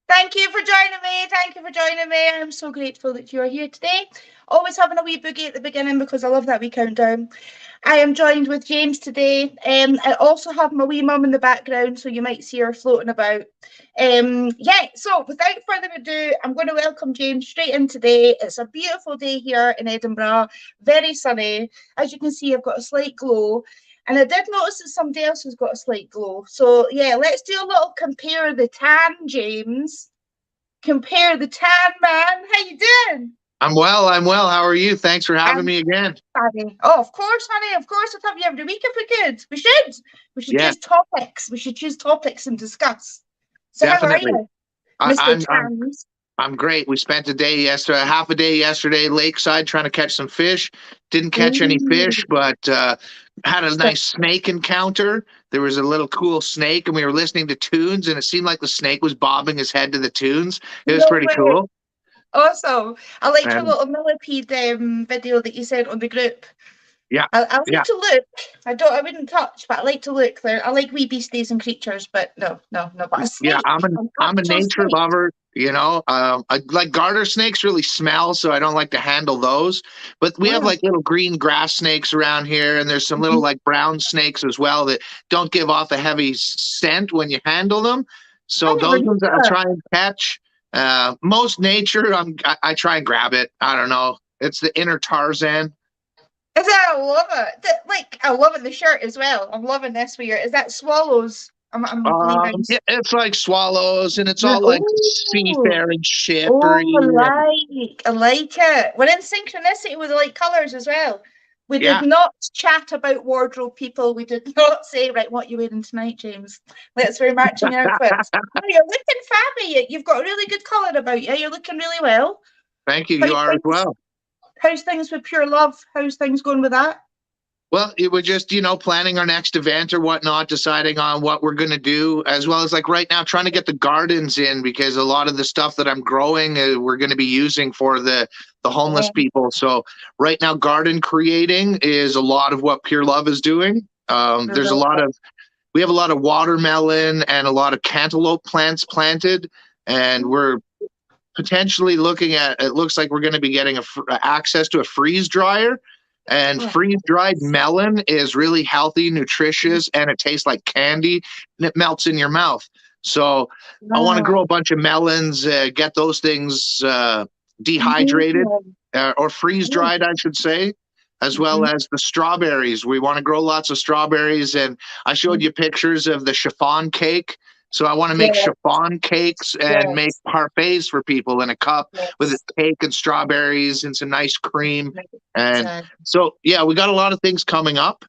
Thank you for joining me. Thank you for joining me. I'm so grateful that you're here today. Always having a wee boogie at the beginning because I love that wee countdown. I am joined with James today. I also have my wee mum in the background, so you might see her floating about. So without further ado, I'm going to welcome James straight in today. It's a beautiful day here in Edinburgh, very sunny. As you can see, I've got a slight glow. And I did notice that somebody else has got a slight glow. So yeah, let's do a little compare the tan, James. Compare the tan, man. How you doing? I'm well. I'm well. How are you? Thanks for having me again. Honey. Oh, of course, honey. Of course, I'd have you every week if we could. We should. We should Yeah, choose topics. We should choose topics and discuss. So how are definitely. you, I, Mr. I'm I'm Tans? I'm great. We spent half a day yesterday, lakeside, trying to catch some fish. Didn't catch any fish, but had a nice snake encounter. There was a little cool snake, and we were listening to tunes, and it seemed like the snake was bobbing his head to the tunes. It was No pretty way. cool. Awesome. I liked your And little millipede video that you sent on the group. yeah, I like yeah. to look. I wouldn't touch, but I like to look. I like wee beasties and creatures, but no. But a Yeah, snake, an I'm a actual nature snake. lover. I like garter snakes really smell, so I don't like to handle those. But we have Wow. like little green grass snakes around here, and there's some little like brown snakes as well that don't give off a heavy scent when you handle them. I So never those knew ones I'll that. try and catch. Most nature, I try and grab it. I don't know. It's the inner Tarzan. Is that I love it. I love it. The shirt as well. I'm loving this weird. Is that swallows? I'm believing. Yeah, it's like swallows, and it's Yeah. all like Oh, seafaring oh, shippery, and I like it. We're in synchronicity with the like colours as well. We did yeah. not chat about wardrobe, people. We did not say, right, what are you wearing tonight, James? Let's wear matching outfits. No, you're looking fabby. You've got a really good colour about you. You're looking really well. Thank you. How's You are as things? well. How's things with Pure Love? How's things going with that? Well, it was just, planning our next event or whatnot, deciding on what we're going to do, as well as like right now trying to get the gardens in because a lot of the stuff that I'm growing, we're going to be using for the homeless Yeah, people. So right now, garden creating is a lot of what Pure Love is doing. There's a lot of we have a lot of watermelon and a lot of cantaloupe plants planted, and we're potentially looking at. It looks like we're going to be getting access to a freeze dryer. And oh, freeze dried melon is really healthy, nutritious, and it tastes like candy and it melts in your mouth. So I want to grow a bunch of melons, get those things dehydrated or freeze dried, I should say, as well as the strawberries. We want to grow lots of strawberries. And I showed you pictures of the chiffon cake. So I want to make yeah, chiffon cakes and make yes, parfaits for people in a cup with a yes. cake and strawberries and some nice cream. And So, so, yeah, we got a lot of things coming up.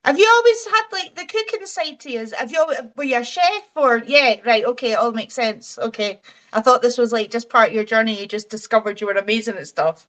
have you always had like the cooking side to you? Have you were you a chef or yeah, right, okay, it all makes sense. Okay. I thought this was like just part of your journey. You just discovered you were amazing at stuff.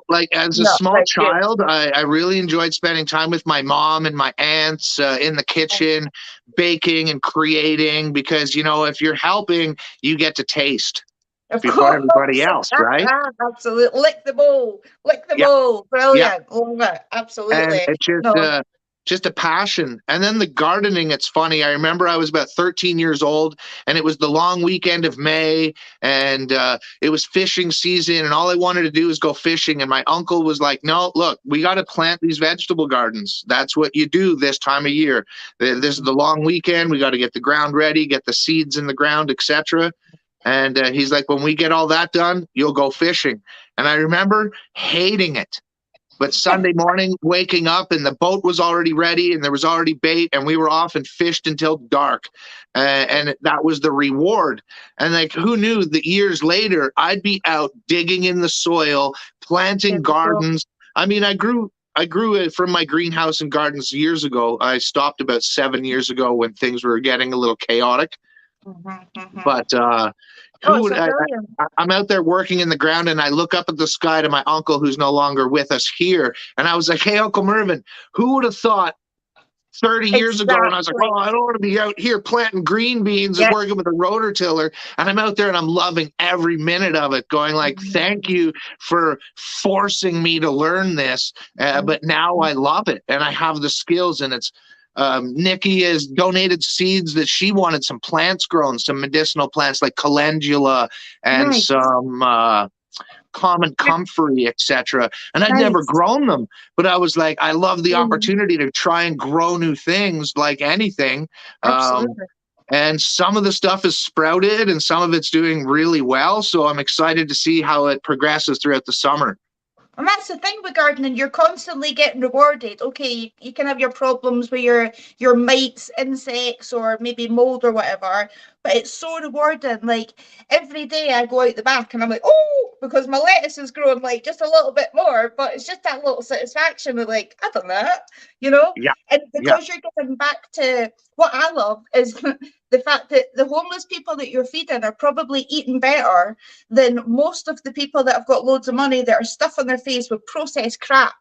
Like as a No, small right, good. child, I really enjoyed spending time with my mom and my aunts in the kitchen, baking and creating because, if you're helping, you get to taste Of before everybody course. else, right? Absolutely. Lick the bowl. Lick the Yeah. bowl. Yeah. Brilliant. Love it. And Absolutely. it's No. just a passion. And then the gardening, it's funny. I remember I was about 13 years old, and it was the long weekend of May, and it was fishing season, and all I wanted to do was go fishing. And my uncle was like, "No, look, we got to plant these vegetable gardens. That's what you do this time of year. This is the long weekend. We got to get the ground ready, get the seeds in the ground, etc." And he's like, "When we get all that done, you'll go fishing." And I remember hating it. But Sunday morning, waking up and the boat was already ready and there was already bait and we were off and fished until dark. And that was the reward. And like, who knew that years later, I'd be out digging in the soil, planting gardens. I mean, I grew it from my greenhouse and gardens years ago. I stopped about 7 years ago when things were getting a little chaotic. But Oh, who it's would so I, brilliant. I'm out there working in the ground and I look up at the sky to my uncle who's no longer with us here. And I was like, "Hey, Uncle Mervyn, who would have thought 30 years ago?" And I was like, Exactly. "Well, I don't want to be out here planting green beans and Yeah. working with a rotor tiller." And I'm out there and I'm loving every minute of it, going like, "Thank you for forcing me to learn this." But now I love it and I have the skills and it's Nikki has donated seeds that she wanted, some plants grown, some medicinal plants like calendula and Nice. some common comfrey, etc. And I'd never Nice. grown them, but I was like, I love the Mm. opportunity to try and grow new things like anything. Absolutely. And some of the stuff is sprouted and some of it's doing really well. So I'm excited to see how it progresses throughout the summer. And that's the thing with gardening, you're constantly getting rewarded. Okay, you can have your problems with your mites, insects, or maybe mold or whatever, but it's so rewarding. Like every day I go out the back and I'm like, oh, because my lettuce is growing like just a little bit more, but it's just that little satisfaction of like, I've done that, you know? Yeah. And Yeah. because you're giving back to what I love is the fact that the homeless people that you're feeding are probably eating better than most of the people that have got loads of money that are stuffing their face with processed crap.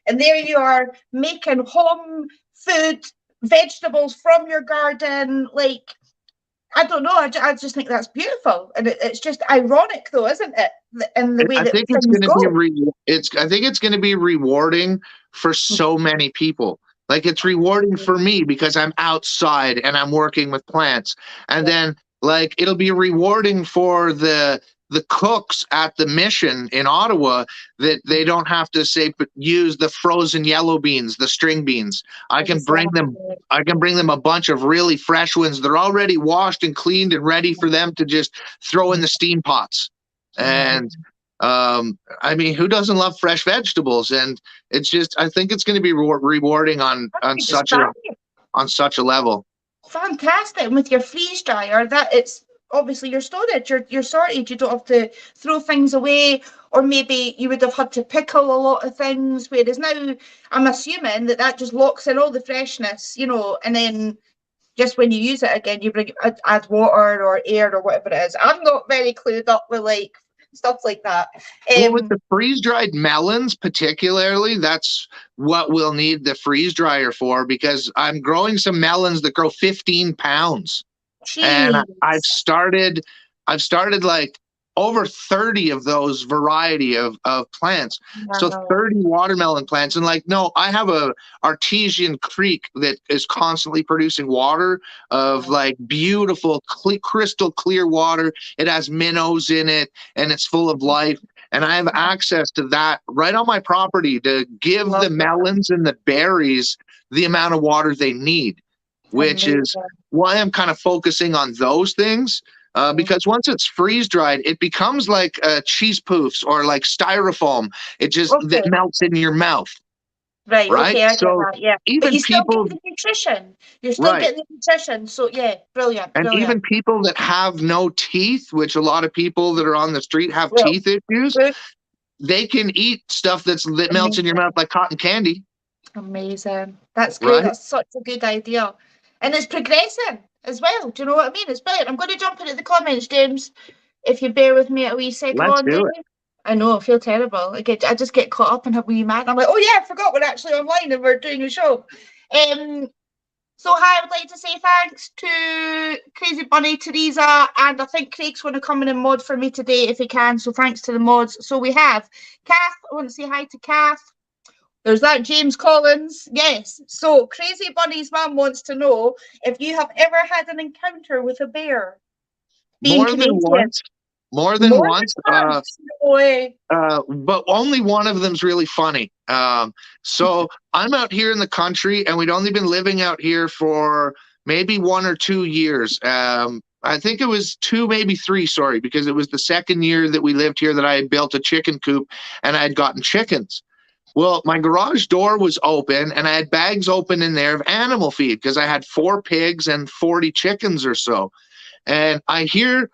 And there you are making home food, vegetables from your garden. Like, I don't know. I just think that's beautiful. And it's just ironic, though, isn't it? In the way that think it's things going to go. be I think it's going to be rewarding for so many people. Like it's rewarding for me because I'm outside and I'm working with plants. And then like it'll be rewarding for the cooks at the mission in Ottawa that they don't have to say use the frozen yellow beans, the string beans. I can bring them a bunch of really fresh ones. They're already washed and cleaned and ready for them to just throw in the steam pots. And I mean, who doesn't love fresh vegetables? And it's just, I think it's going to be rewarding on such a level. Fantastic. And with your freeze dryer, that it's obviously your storage, you're sorted. You don't have to throw things away, or maybe you would have had to pickle a lot of things. Whereas now, I'm assuming that just locks in all the freshness, you know, and then just when you use it again, you add water or air or whatever it is. I'm not very clued up with like stuff like that. Well, with the freeze-dried melons particularly, that's what we'll need the freeze dryer for, because I'm growing some melons that grow 15 pounds. Jeez. And I've started like over 30 of those variety of plants. Wow. So 30 watermelon plants. And like, no, I have a artesian creek that is constantly producing water of like beautiful, crystal clear water. It has minnows in it and it's full of life. And I have access to that right on my property to give the melons and the berries the amount of water they need, which is why I'm kind of focusing on those things. Because once it's freeze dried, it becomes like cheese poofs or like styrofoam. It just that melts in your mouth. Right. Okay, I get that. Yeah. Even but you still people, get the nutrition. You're still getting the nutrition. So yeah, brilliant. And even people that have no teeth, which a lot of people that are on the street have teeth issues, they can eat stuff that melts in your mouth like cotton candy. Amazing. That's good. Right? That's such a good idea. And it's progressing as well. Do you know what I mean? It's brilliant. I'm going to jump into the comments, James, if you bear with me a wee second. Let's do it. I know, I feel terrible. I just get caught up and have wee mad. I'm like, oh yeah, I forgot we're actually online and we're doing a show. So hi, I would like to say thanks to Crazy Bunny, Teresa, and I think Craig's going to come in and mod for me today if he can. So thanks to the mods. So we have Kath. I want to say hi to Kath. There's that James Collins. Yes. So Crazy Bunny's mum wants to know if you have ever had an encounter with a bear. More than once. No way. But only one of them's really funny. So I'm out here in the country, and we'd only been living out here for maybe 1 or 2 years. I think it was 2, maybe 3, sorry, because it was the second year that we lived here that I had built a chicken coop and I had gotten chickens. Well, my garage door was open and I had bags open in there of animal feed because I had 4 pigs and 40 chickens or so. And I hear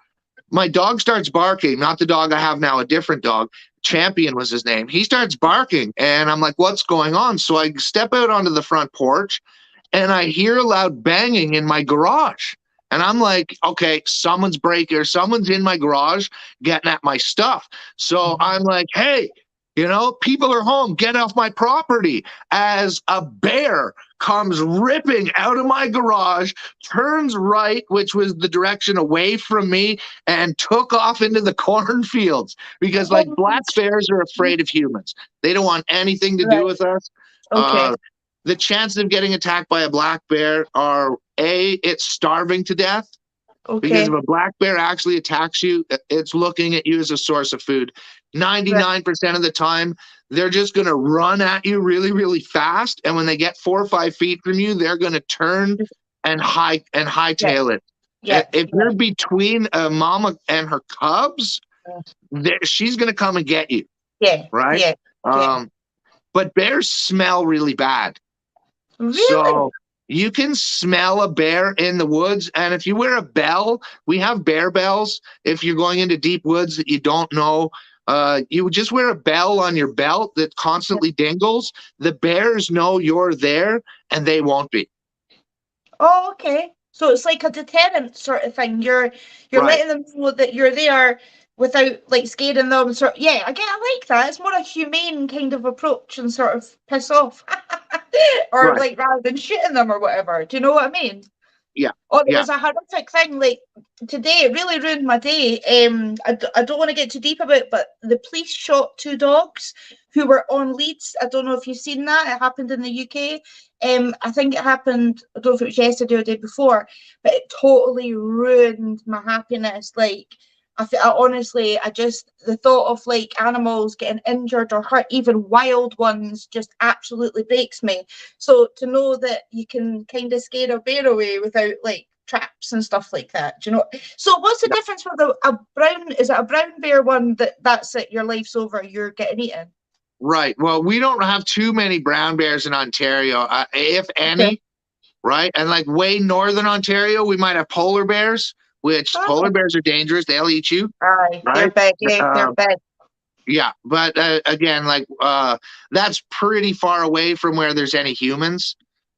my dog starts barking, not the dog I have now, a different dog. Champion was his name. He starts barking and I'm like, what's going on? So I step out onto the front porch and I hear a loud banging in my garage. And I'm like, okay, someone's in my garage getting at my stuff. So I'm like, hey, you know, people are home, get off my property, as a bear comes ripping out of my garage, turns right, which was the direction away from me, and took off into the cornfields, because like black bears are afraid of humans. They don't want anything to do with us. Okay. the chances of getting attacked by a black bear are it's starving to death. Because Okay. if a black bear actually attacks you, it's looking at you as a source of food. 99% of the time, they're just going to run at you really, really fast. And when they get 4 or 5 feet from you, they're going to turn and Yeah. hightail it. Yeah. If you're between a mama and her cubs, she's going to come and get you. Yeah. Right? Yeah. Yeah. But bears smell really bad. Really? So you can smell a bear in the woods. And if you wear a bell, we have bear bells. If you're going into deep woods that you don't know, you just wear a bell on your belt that constantly dingles. The bears know you're there and they won't be. Oh, okay. So it's like a deterrent sort of thing. You're Right. letting them know that you're there without like scaring them. Sort yeah, I like that. It's more a humane kind of approach and sort of piss off, or Right. like rather than shooting them or whatever. Do you know what I mean? Yeah. Oh, there Yeah. was a horrific thing like today. It really ruined my day. I don't want to get too deep about it, but the police shot 2 dogs who were on leads. I don't know if you've seen that. It happened in the UK. I think it happened, I don't know if it was yesterday or the day before, but it totally ruined my happiness. Like, honestly, the thought of like animals getting injured or hurt, even wild ones, just absolutely breaks me. So to know that you can kind of scare a bear away without like traps and stuff like that, do you know? So what's the difference with a brown, is it a brown bear one that's it, your life's over, you're getting eaten? Right. Well, we don't have too many brown bears in Ontario, if any. Okay. Right. And like way northern Ontario, we might have polar bears, which polar bears are dangerous. They'll eat you. Aye, right? they're big. Yeah, they're big. Yeah. But again, like that's pretty far away from where there's any humans.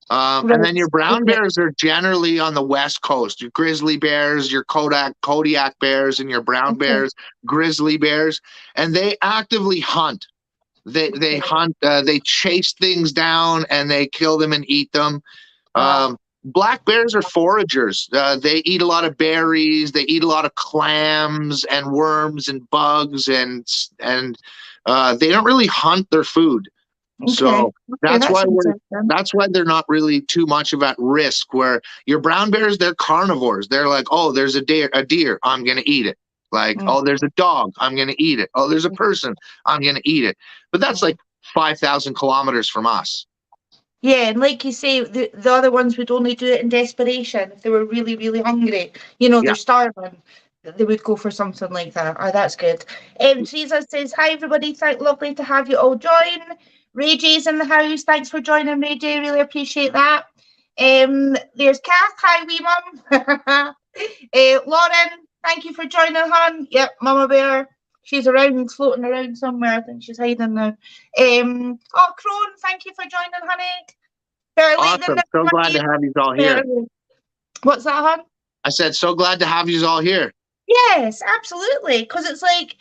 And then your brown bears are generally on the west coast. Your grizzly bears, your Kodiak bears, and your brown bears, grizzly bears, and they actively hunt. They hunt. They chase things down and they kill them and eat them. Black bears are foragers. They eat a lot of berries. They eat a lot of clams and worms and bugs, and they don't really hunt their food. So that's why they're not really too much of at risk. Where your brown bears, they're carnivores. They're like, oh, there's a deer, I'm gonna eat it. Like, oh, there's a dog, I'm gonna eat it. Oh, there's a person, I'm gonna eat it. But that's like 5,000 kilometers from us. Yeah, and like you say, the other ones would only do it in desperation if they were really, really hungry. You know, they're starving. They would go for something like that. Oh, that's good. Teresa says, hi, everybody. Lovely to have you all join. Ray J's in the house. Thanks for joining, Ray J. Really appreciate that. There's Kath. Hi, wee mum. Lauren, thank you for joining, hon. Yep, Mama Bear. She's around, floating around somewhere. I think she's hiding now. Crone, thank you for joining, honey. Awesome. So glad to have you all here. What's that, hon? I said, so glad to have you all here. Yes, absolutely. Because it's like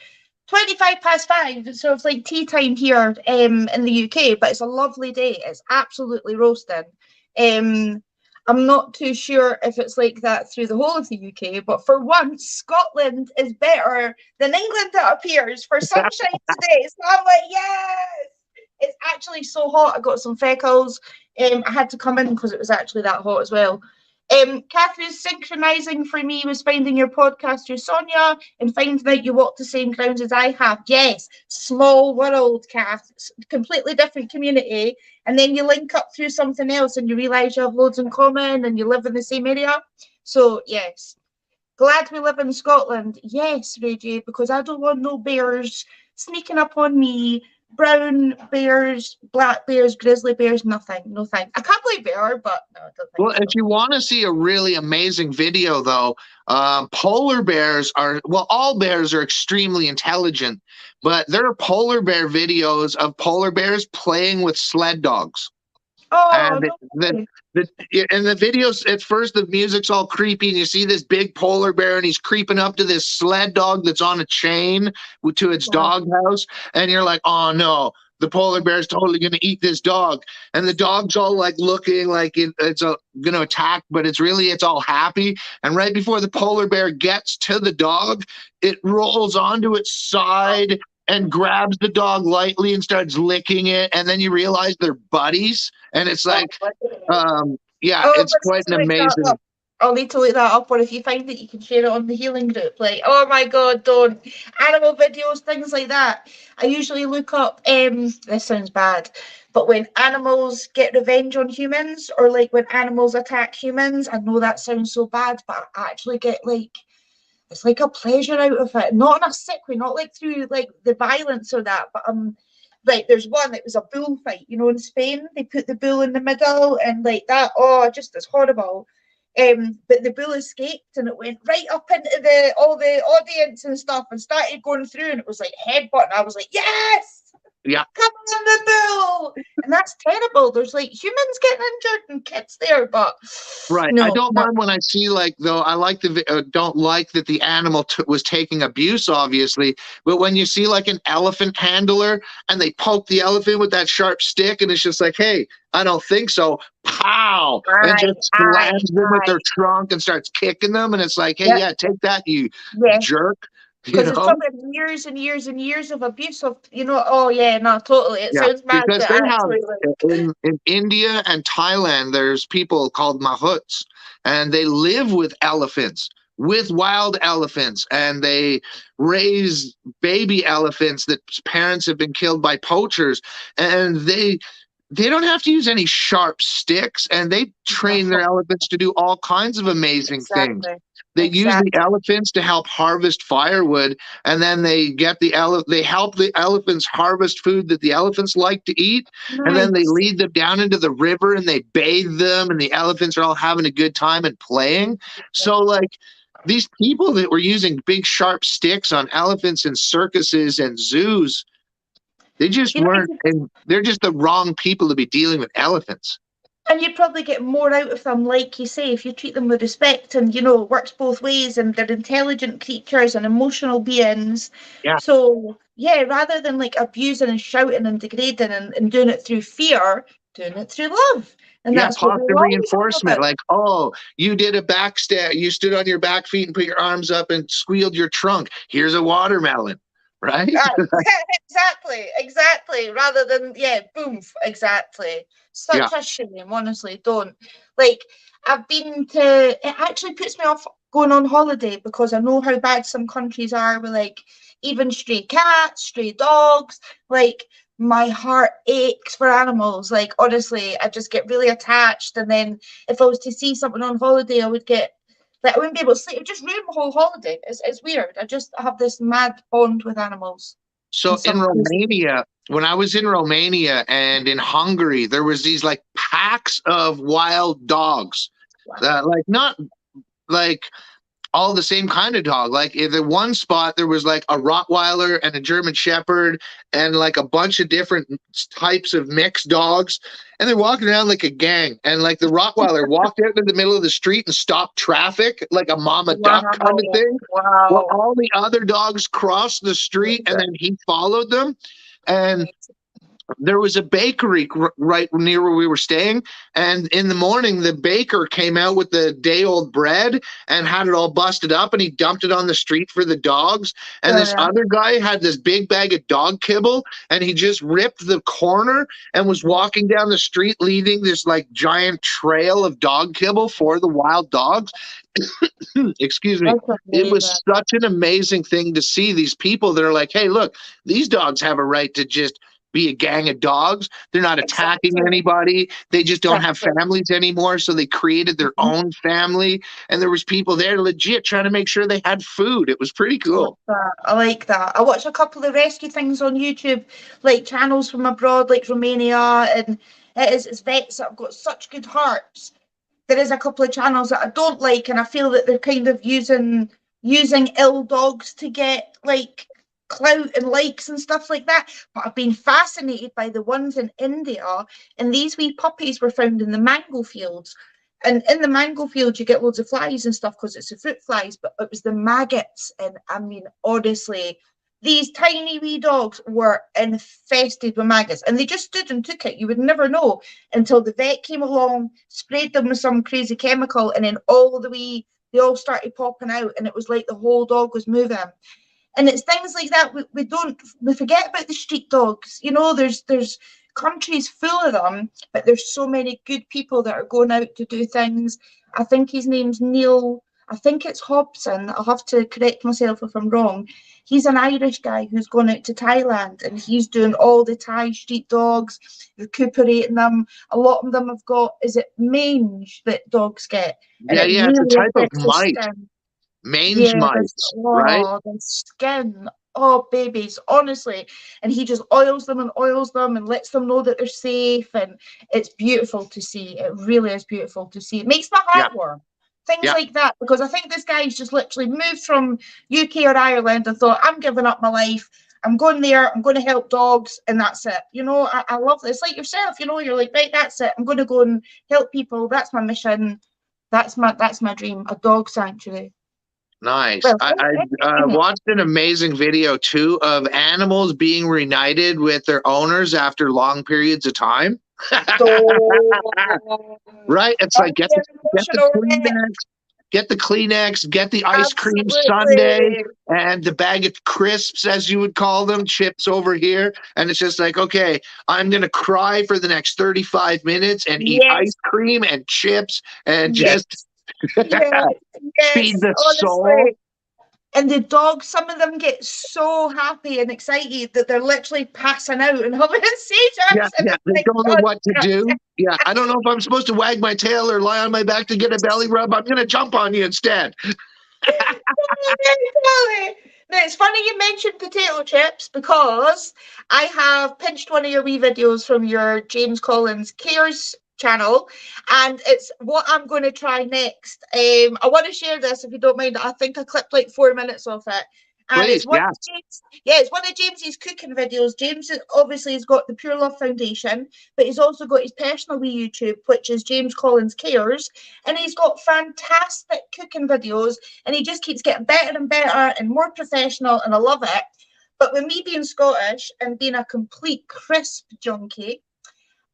5:25, so it's like tea time here in the UK, but it's a lovely day. It's absolutely roasting. I'm not too sure if it's like that through the whole of the UK, but for once, Scotland is better than England, it appears, for sunshine today. So I'm like, yes! It's actually so hot. I got some freckles. I had to come in because it was actually that hot as well. Catherine's synchronizing for me was finding your podcast through Sonia and finding out you walk the same grounds as I have. Yes, small world, Kath, completely different community. And then you link up through something else and you realise you have loads in common and you live in the same area. So, yes, glad we live in Scotland. Yes, Reggie, because I don't want no bears sneaking up on me. Brown bears, black bears, grizzly bears, nothing. No thanks. I can't believe bear, but no, I don't think Well, if you want to see a really amazing video, though, polar bears are, well, all bears are extremely intelligent, but there are polar bear videos of polar bears playing with sled dogs. Oh, and in the videos, at first the music's all creepy, and you see this big polar bear, and he's creeping up to this sled dog that's on a chain to its doghouse, and you're like, oh no, the polar bear's totally going to eat this dog, and the dog's all like looking like it's going to attack, but it's all happy, and right before the polar bear gets to the dog, it rolls onto its side and grabs the dog lightly and starts licking it, and then you realize they're buddies, and it's like, yeah, Oh, it's but quite an look that amazing. up. I'll need to look that up, or if you find it, you can share it on the healing group. Like, oh my God, don't. Animal videos, things like that. I usually look up, this sounds bad, but when animals get revenge on humans, or like when animals attack humans, I know that sounds so bad, but I actually get like, it's like a pleasure out of it. Not in a sick way, not like through like the violence or that, but like there's one, it was a bullfight, you know, in Spain. They put the bull in the middle and like that, oh, just as horrible. But the bull escaped and it went right up into the all the audience and stuff and started going through, and it was like headbutt, and I was like, yes! Yeah. Come on, the bull! And that's terrible. There's like humans getting injured and kids there, but Right. I no, don't no. mind when I see, like, though I like don't like that the animal was taking abuse, obviously, but when you see like an elephant handler and they poke the elephant with that sharp stick and it's just like, hey, I don't think so, pow, and Aye, just aye, slams them with aye. their trunk and starts kicking them, and it's like, hey, Yep, yeah, take that, you yeah. jerk, you Because it's know? probably years and years and years of abuse of, you know, oh yeah, no, totally. It Yeah, sounds mad, because but they have actually, like, in India and Thailand, there's people called mahouts, and they live with elephants, with wild elephants, and they raise baby elephants that parents have been killed by poachers, and they don't have to use any sharp sticks, and they train their elephants to do all kinds of amazing things. exactly, They use the exactly. elephants to help harvest firewood, and then they help the elephants harvest food that the elephants like to eat, and then they Nice. lead them down into the river and they bathe them, and the elephants are all having a good time and playing. So like these people that were using big sharp sticks on elephants in circuses and zoos, they just You know, weren't, and they're just the wrong people to be dealing with elephants. and you probably get more out of them, like you say, if you treat them with respect, and you know, it works both ways, and they're intelligent creatures and emotional beings. Yeah. So yeah, rather than like abusing and shouting and degrading and doing it through fear, doing it through love. And Yeah, that's what positive we're always all reinforcement. about. Like, oh, you did a back step. You stood on your back feet and put your arms up and squealed your trunk. Here's a watermelon, right? Exactly, exactly. Rather than, yeah, boom, exactly. Yeah. Such a shame, honestly, don't. Like, I've been to, it actually puts me off going on holiday because I know how bad some countries are with, like, even stray cats, stray dogs. Like, my heart aches for animals. Like, honestly, I just get really attached. And then if I was to see something on holiday, I would get, like, I wouldn't be able to sleep. It would just ruin my whole holiday. It's weird. I just have this mad bond with animals in So in some crazy way. Romania, when I was in Romania and in Hungary, there was these like packs of wild dogs. Wow. Like not like all the same kind of dog. Like in the one spot, there was like a Rottweiler and a German Shepherd and like a bunch of different types of mixed dogs. And they're walking around like a gang. And like the Rottweiler walked out into the middle of the street and stopped traffic like a mama duck kind of Wow. thing. Well, Wow. all the other dogs crossed the street and then he followed them. And there was a bakery right near where we were staying, and in the morning the baker came out with the day old bread and had it all busted up, and he dumped it on the street for the dogs, and this Yeah. other guy had this big bag of dog kibble, and he just ripped the corner and was walking down the street leading this like giant trail of dog kibble for the wild dogs. Excuse me. That's It amazing. was such an amazing thing to see these people that are like, hey, look, these dogs have a right to just be a gang of dogs. They're not attacking Exactly. anybody. They just don't have Exactly. families anymore. So they created their Mhm. own family. And there was people there legit trying to make sure they had food. It was pretty I like cool. that. I like that. I watch a couple of rescue things on YouTube, like channels from abroad, like Romania, and it's vets that have got such good hearts. There is a couple of channels that I don't like, and I feel that they're kind of using ill dogs to get like clout and likes and stuff like that. But I've been fascinated by the ones in India, and these wee puppies were found in the mango fields. And in the mango fields, you get loads of flies and stuff because it's the fruit flies, but it was the maggots. And I mean, honestly, these tiny wee dogs were infested with maggots, and they just stood and took it. You would never know until the vet came along, sprayed them with some crazy chemical, and then they all started popping out, and it was like the whole dog was moving. And it's things like that we forget about the street dogs. You know, there's countries full of them, but there's so many good people that are going out to do things. I think his name's Neil. I think it's Hobson. I'll have to correct myself if I'm wrong. He's an Irish guy who's gone out to Thailand, and he's doing all the Thai street dogs, recuperating them. A lot of them have got, is it mange that dogs get? And Yeah, it yeah, it's a really type of affects the mite, skin. mange Yeah, mites, right? the skin. Oh, babies, honestly. And he just oils them and lets them know that they're safe. And it's beautiful to see. It really is beautiful to see. It makes my Yeah, heart warm. Things yeah. like that, because I think this guy's just literally moved from UK or Ireland and thought, I'm giving up my life. I'm going there. I'm going to help dogs, and that's it. You know, I love this. Like yourself, you know, you're like, right, that's it. I'm going to go and help people. That's my mission. That's my dream. A dog sanctuary. Nice. Well, I watched an amazing video too of animals being reunited with their owners after long periods of time. Right? It's like get the Kleenex, get the ice cream sundae, and the bag of crisps, as you would call them, chips over here. And it's just like, okay, I'm going to cry for the next 35 minutes and eat ice cream and chips and just feed the soul. And the dogs, some of them get so happy and excited that they're literally passing out and having seizures. Yeah, they don't know what to do. Yeah, I don't know if I'm supposed to wag my tail or lie on my back to get a belly rub. I'm going to jump on you instead. Now, it's funny you mentioned potato chips, because I have pinched one of your wee videos from your James Collins Cares channel, and it's what I'm going to try next. I want to share this if you don't mind. I think I clipped like 4 minutes of it. And Please, it's one of it's one of James's cooking videos. James obviously has got the Pure Love Foundation, but he's also got his personal wee YouTube, which is James Collins Cares, and he's got fantastic cooking videos, and he just keeps getting better and better and more professional, and I love it. But with me being Scottish and being a complete crisp junkie,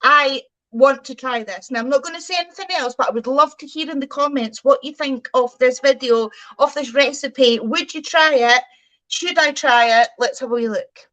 I want to try this. Now, I'm not going to say anything else, but I would love to hear in the comments what you think of this video, of this recipe. Would you try it? Should I try it? Let's have a wee look.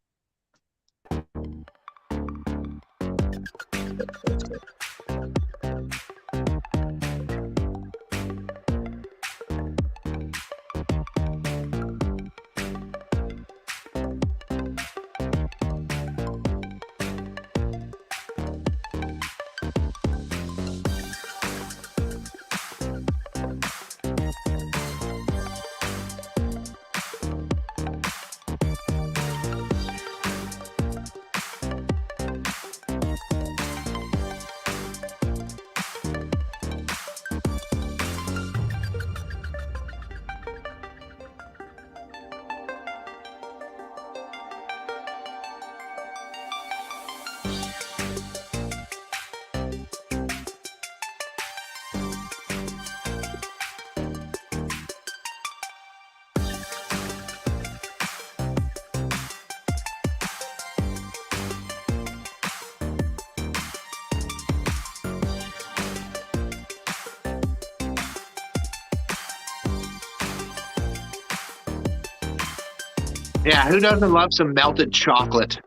Yeah, who doesn't love some melted chocolate?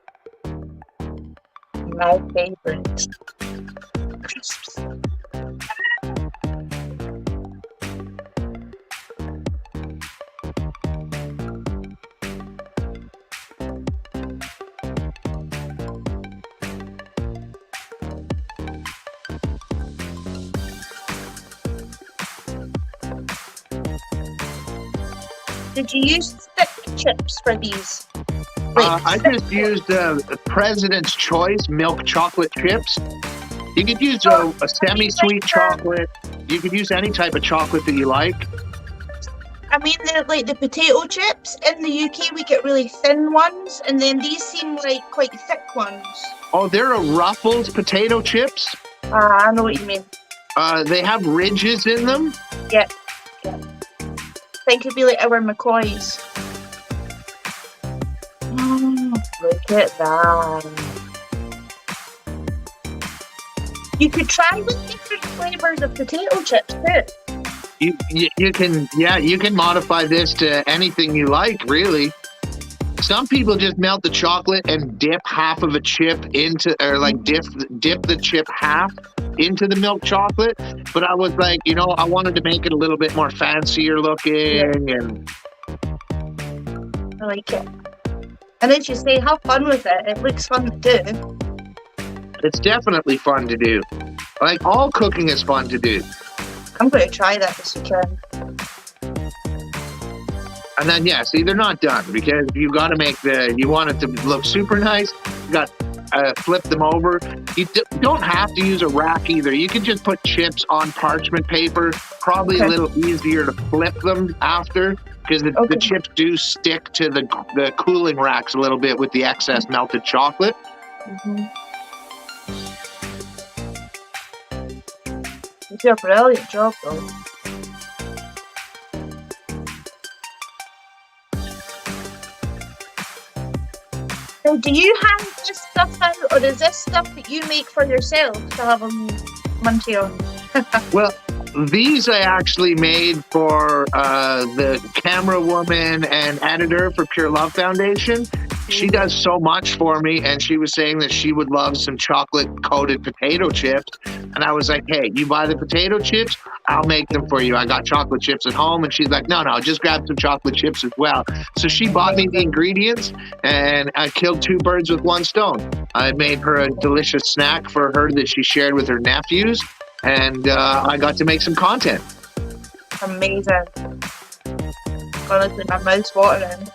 My favorite. Did you use stick chips for these? I just used President's Choice milk chocolate chips. You could use a semi-sweet chocolate. You could use any type of chocolate that you like. I mean, they're like the potato chips. In the UK, we get really thin ones, and then these seem like quite thick ones. Oh, they're a Ruffles potato chips. I know what you mean. They have ridges in them. Yeah. I think it'd be like our McCoys. Look at that. You could try with different flavors of potato chips too. You can modify this to anything you like, really. Some people just melt the chocolate and dip half of a chip into, or like dip the chip half into the milk chocolate. But I was like, I wanted to make it a little bit more fancier looking, and I like it. And as you say, have fun with it. It looks fun to do. it's definitely fun to do. Like, all cooking is fun to do. I'm going to try that this weekend. And then, see, they're not done, because you got to you want it to look super nice. You got flip them over. You don't have to use a rack either. You can just put chips on parchment paper. Probably a little easier to flip them after, because the chips do stick to the cooling racks a little bit with the excess melted chocolate. Mm-hmm. You do a brilliant job, though. So do you hand this stuff out, or is this stuff that you make for yourself to have them munchie on? Well, these I actually made for the camera woman and editor for PureLoveFoundation. She does so much for me, and she was saying that she would love some chocolate-coated potato chips. And I was like, hey, you buy the potato chips, I'll make them for you. I got chocolate chips at home. And she's like, no, just grab some chocolate chips as well. So she bought me the ingredients, and I killed two birds with one stone. I made her a delicious snack for her that she shared with her nephews, and I got to make some content. Amazing. Honestly, my mouth's watering.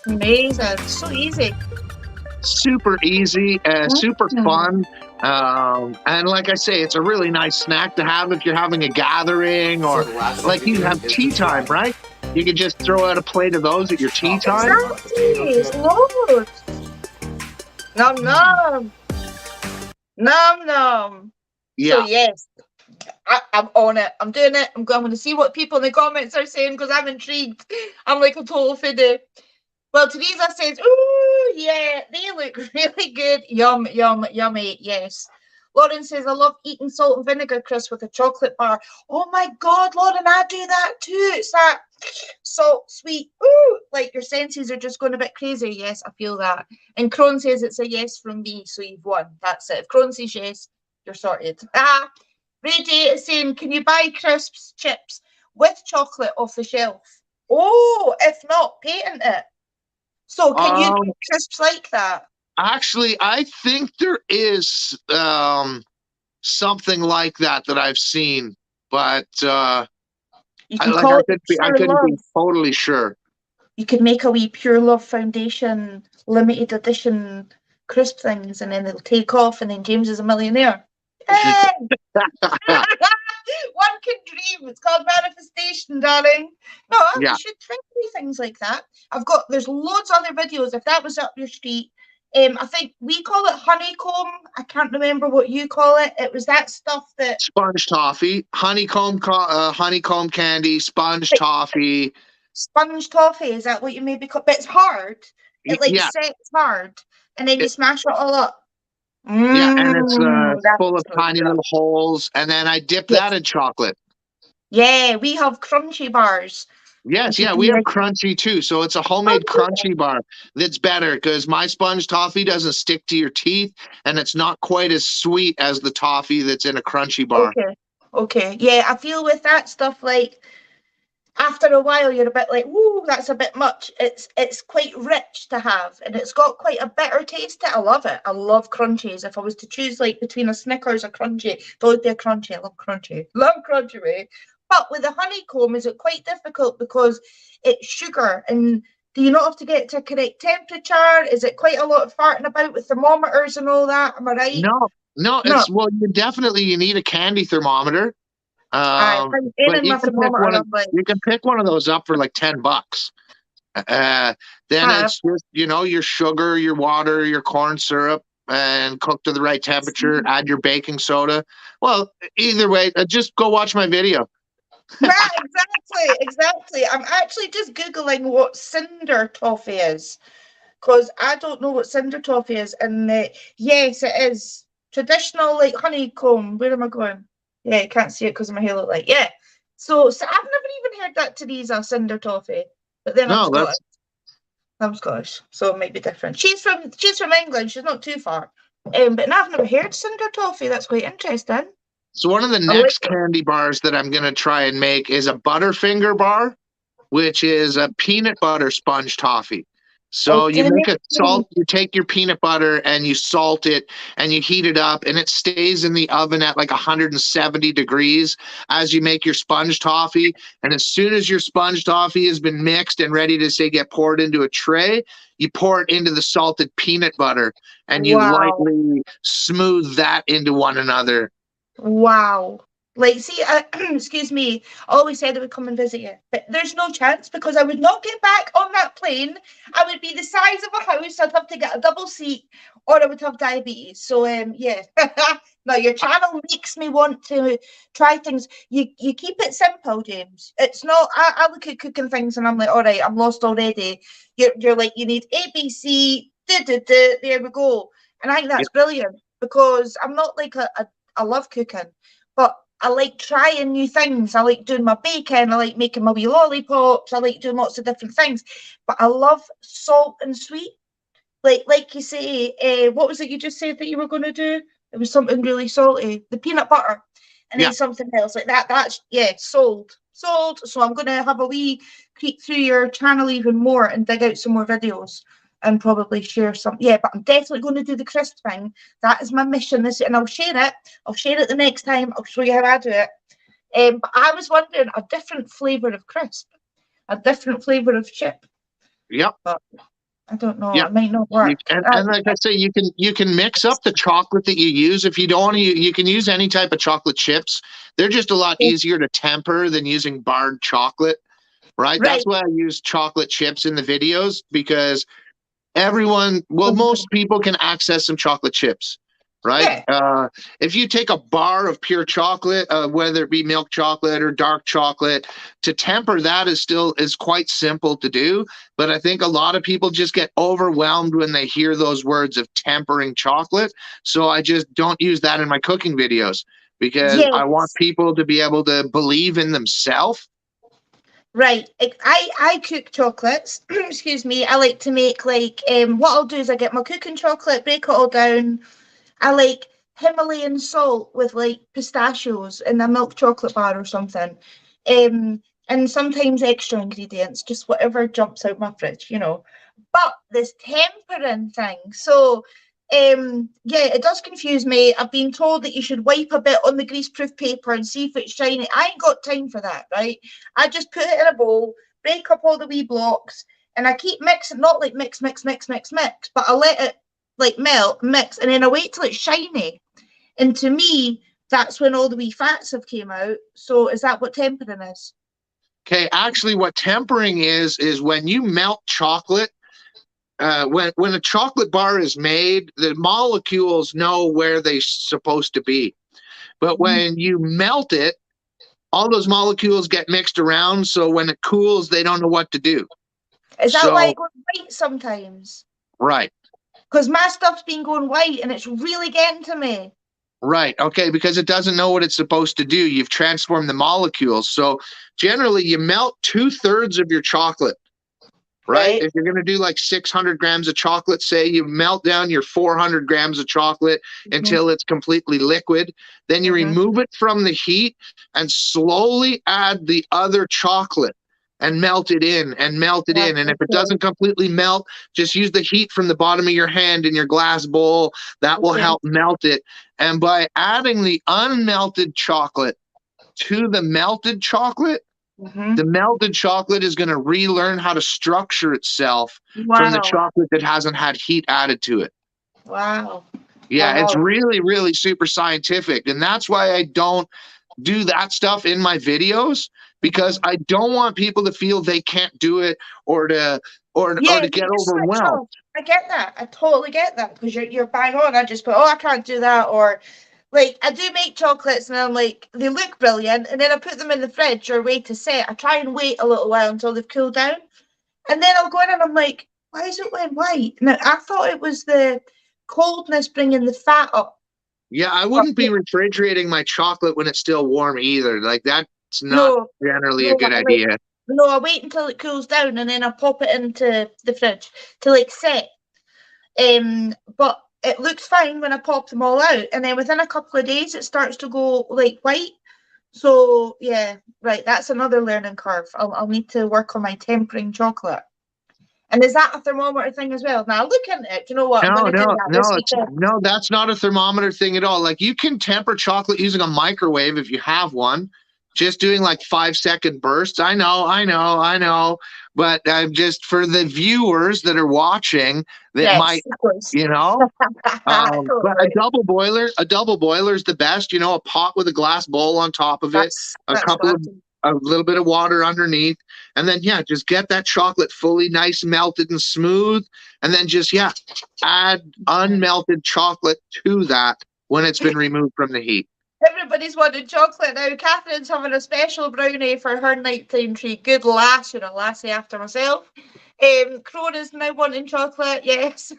Amazing. So easy. Super easy, super fun. And like I say, it's a really nice snack to have if you're having a gathering, or like you have tea time, right? You can just throw out a plate of those at your tea time. Exactly. Loads. Nom nom. Nom nom. Yeah. So yes, I'm on it. I'm doing it. I'm going to see what people in the comments are saying, because I'm intrigued. I'm like a total foodie. Well, Teresa says, ooh, yeah, they look really good. Yum, yum, yummy, yes. Lauren says, I love eating salt and vinegar crisps with a chocolate bar. Oh my God, Lauren, I do that too. It's that salt, sweet, ooh, like your senses are just going a bit crazy. Yes, I feel that. And Crone says it's a yes from me, so you've won. That's it. If Crone says yes, you're sorted. Ray J is saying, can you buy crisps, chips with chocolate off the shelf? Oh, if not, patent it. So can you do crisps like that? Actually, I think there is something like that I've seen, but I couldn't be totally sure. You could make a wee PureLoveFoundation limited edition crisp things, and then they'll take off, and then James is a millionaire. Hey! One can dream. It's called manifestation, darling. No, you should think of things like that. There's loads of other videos. If that was up your street, I think we call it honeycomb. I can't remember what you call it. It was that stuff that sponge toffee, honeycomb candy, sponge toffee. Sponge toffee, is that what you maybe call? But it's hard. It sets hard, and then you smash it all up. Yeah, and it's full of tiny little holes, and then I dip that in chocolate. Yeah, we have crunchy bars. Yes, we have crunchy too. So it's a homemade crunchy bar that's better, because my sponge toffee doesn't stick to your teeth, and it's not quite as sweet as the toffee that's in a crunchy bar. Okay. Yeah, I feel with that stuff, like, after a while, you're a bit like, whoa, that's a bit much. It's quite rich to have, and it's got quite a bitter taste to it. I love it. I love crunchies. If I was to choose, like, between a Snickers or crunchy, it would be a crunchy. I love crunchy. Love crunchy, right? But with the honeycomb, is it quite difficult because it's sugar? And do you not have to get it to a correct temperature? Is it quite a lot of farting about with thermometers and all that? Am I right? No. It's, well, you need a candy thermometer. But you can pick one of those up for like $10. Then it's just, your sugar, your water, your corn syrup, and cook to the right temperature. Add your baking soda. Well, either way, just go watch my video. Yeah, exactly. I'm actually just Googling what cinder toffee is, because I don't know what cinder toffee is. And yes, it is traditional like honeycomb. Where am I going? Yeah, you can't see it because of my hair look like. Yeah. So I've never even heard that Teresa cinder toffee. But then I'm No, Scottish. that's I'm Scottish, so it might be different. She's from England. She's not too far. But I've never heard cinder toffee. That's quite interesting. so one of the I like next it. candy bars that I'm gonna try and make is a Butterfinger bar, which is a peanut butter sponge toffee. So you Okay. make a salt, you take your peanut butter and you salt it and you heat it up and it stays in the oven at like 170 degrees as you make your sponge toffee. And as soon as your sponge toffee has been mixed and ready to say get poured into a tray, you pour it into the salted peanut butter and you Wow. lightly smooth that into one another. Wow. Like, see, excuse me, I always said I would come and visit you, but there's no chance because I would not get back on that plane. I would be the size of a house. I'd have to get a double seat or I would have diabetes. So, yeah. No, your channel makes me want to try things. You keep it simple, James. It's not, I look at cooking things and I'm like, all right, I'm lost already. You're like, you need A, B, C, there we go. And I think that's brilliant because I'm not like I love cooking, but I like trying new things. I like doing my baking. I like making my wee lollipops. I like doing lots of different things. But I love salt and sweet. Like you say, what was it you just said that you were going to do? It was something really salty. The peanut butter. And Yeah. then something else like that. That's, yeah, sold. Sold. So I'm going to have a wee creep through your channel even more and dig out some more videos and probably share some. Yeah, but I'm definitely going to do the crisp thing. That is my mission this year, and I'll share it. I'll share it the next time. I'll show you how I do it. But I was wondering a different flavour of crisp, a different flavour of chip. Yep. But I don't know. Yeah. It might not work. And like I say, you can mix up the chocolate that you use. If you don't want to, you can use any type of chocolate chips. They're just a lot easier to temper than using barred chocolate, right? That's why I use chocolate chips in the videos because most people can access some chocolate chips, right? Yeah. If you take a bar of pure chocolate, whether it be milk chocolate or dark chocolate, to temper that is quite simple to do. But I think a lot of people just get overwhelmed when they hear those words of tempering chocolate. So I just don't use that in my cooking videos because I want people to be able to believe in themselves. Right. I cook chocolates. Excuse me. I like to make like what I'll do is I get my cooking chocolate, break it all down. I like Himalayan salt with like pistachios in a milk chocolate bar or something. And sometimes extra ingredients, just whatever jumps out my fridge, you know. But this tempering thing, so yeah, it does confuse me. I've been told that you should wipe a bit on the greaseproof paper and see if it's shiny. I ain't got time for that, right? I just put it in a bowl, break up all the wee blocks, and I keep mixing, not like mix, but I let it like melt, mix, and then I wait till it's shiny. And to me, that's when all the wee fats have came out. So is that what tempering is? Okay, actually what tempering is when you melt chocolate. When a chocolate bar is made, the molecules know where they're supposed to be. But when you melt it, all those molecules get mixed around. So when it cools, they don't know what to do. Is that why it goes white sometimes? Right. Because my stuff's been going white and it's really getting to me. Right. Okay. Because it doesn't know what it's supposed to do. You've transformed the molecules. So generally, you melt 2/3 of your chocolate. Right? If you're going to do like 600 grams of chocolate, say you melt down your 400 grams of chocolate until it's completely liquid. Then you remove it from the heat and slowly add the other chocolate and melt it in and melt it in. And if it doesn't completely melt, just use the heat from the bottom of your hand in your glass bowl. That will help melt it. And by adding the unmelted chocolate to the melted chocolate, the melted chocolate is going to relearn how to structure itself from the chocolate that hasn't had heat added to it. Wow. Yeah, it's really, really super scientific. And that's why I don't do that stuff in my videos, because I don't want people to feel they can't do it or to get overwhelmed. I get that. I totally get that because you're bang on. I just put, oh, I can't do that, or like I do make chocolates and I'm like, they look brilliant, and then I put them in the fridge or wait to set. I try and wait a little while until they've cooled down, and then I'll go in and I'm like, why is it went white? Now I thought it was the coldness bringing the fat up, Yeah, I wouldn't be refrigerating my chocolate when it's still warm either. Like that's not No, generally a no, good I like idea. no, I wait until it cools down and then I pop it into the fridge to like set. But it looks fine when I pop them all out, and then within a couple of days it starts to go like white. So yeah, right, that's another learning curve. I'll need to work on my tempering chocolate. And is that a thermometer thing as well? Now look into it. Do you know what? I'm No, going to do no, that this no, weekend. no, that's not a thermometer thing at all. Like you can temper chocolate using a microwave if you have one, just doing like 5-second bursts. I know, I know, I know. But I'm just for the viewers that are watching that Yes, might, of course. you know, but Totally. a double boiler is the best. You know, a pot with a glass bowl on top of it, a That's couple what of a little bit of water underneath, and then yeah, just get that chocolate fully nice, melted and smooth, and then just add unmelted chocolate to that when it's been removed from the heat. Everybody's wanting chocolate now. Catherine's having a special brownie for her nighttime treat. Good lass, you're a lassie after myself. Crona's now wanting chocolate, yes.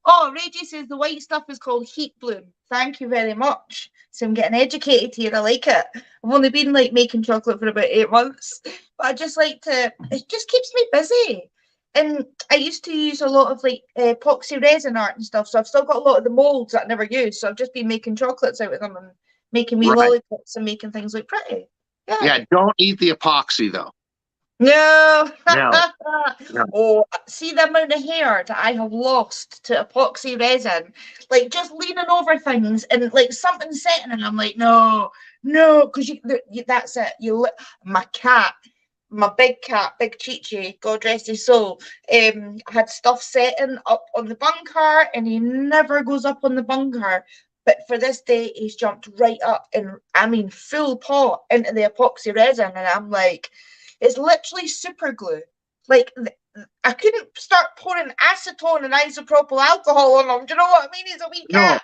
Oh, Reggie says the white stuff is called heat bloom. Thank you very much. So I'm getting educated here. I like it. I've only been like making chocolate for about 8 months, but I just like to. It just keeps me busy. And I used to use a lot of like epoxy resin art and stuff, so I've still got a lot of the molds that I never use. So I've just been making chocolates out of them and making me Right. lollipops and making things look pretty. Yeah. Yeah, don't eat the epoxy though. No. No. No. Oh, see the amount of hair that I have lost to epoxy resin. Like just leaning over things and like something setting, and I'm like, no, no, because that's it. My cat, my big cat, Big Chichi, God rest his soul, had stuff setting up on the bunker, and he never goes up on the bunker. But for this day, he's jumped right up and I mean full pot into the epoxy resin, and I'm like, it's literally super glue. Like I couldn't start pouring acetone and isopropyl alcohol on him. Do you know what I mean? He's a wee No. cat.